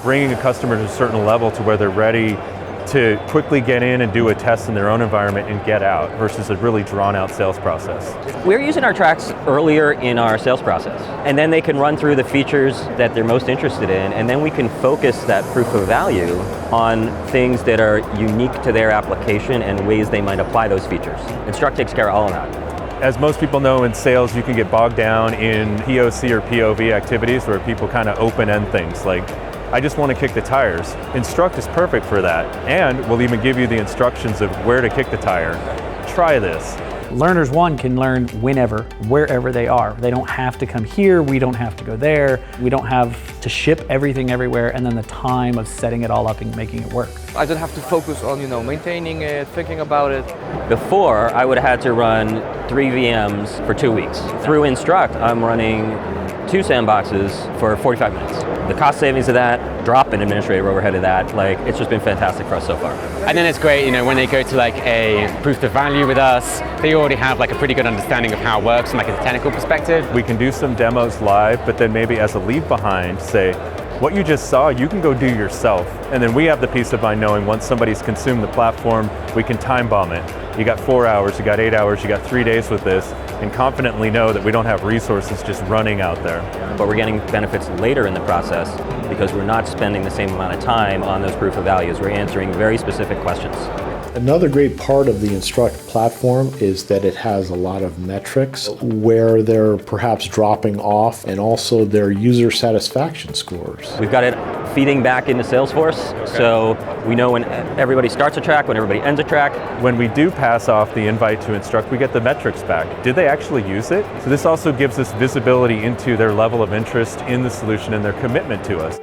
bringing a customer to a certain level to where they're ready to quickly get in and do a test in their own environment and get out versus a really drawn out sales process. We're using our tracks earlier in our sales process, and then they can run through the features that they're most interested in, and then we can focus that proof of value on things that are unique to their application and ways they might apply those features. Instruqt takes care of all of that. As most people know in sales, you can get bogged down in POC or POV activities where people kind of open-end things like, I just want to kick the tires. Instruqt is perfect for that, and we'll even give you the instructions of where to kick the tire. Try this. Learners one can learn whenever, wherever they are. They don't have to come here, we don't have to go there, we don't have to ship everything everywhere, and then the time of setting it all up and making it work. I don't have to focus on, maintaining it, thinking about it. Before, I would have had to run 3 VMs for 2 weeks. Through Instruqt, I'm running 2 sandboxes for 45 minutes. The cost savings of that, drop in administrative overhead of that, it's just been fantastic for us so far. And then it's great, when they go to a proof of value with us, they already have a pretty good understanding of how it works from a technical perspective. We can do some demos live, but then maybe as a leave behind, say, what you just saw, you can go do yourself. And then we have the peace of mind knowing once somebody's consumed the platform, we can time bomb it. You got 4 hours, you got 8 hours, you got 3 days with this, and confidently know that we don't have resources just running out there. But we're getting benefits later in the process because we're not spending the same amount of time on those proof of values. We're answering very specific questions. Another great part of the Instruqt platform is that it has a lot of metrics where they're perhaps dropping off, and also their user satisfaction scores. We've got it feeding back into Salesforce, so we know when everybody starts a track, when everybody ends a track. When we do pass off the invite to Instruqt, we get the metrics back. Did they actually use it? So this also gives us visibility into their level of interest in the solution and their commitment to us.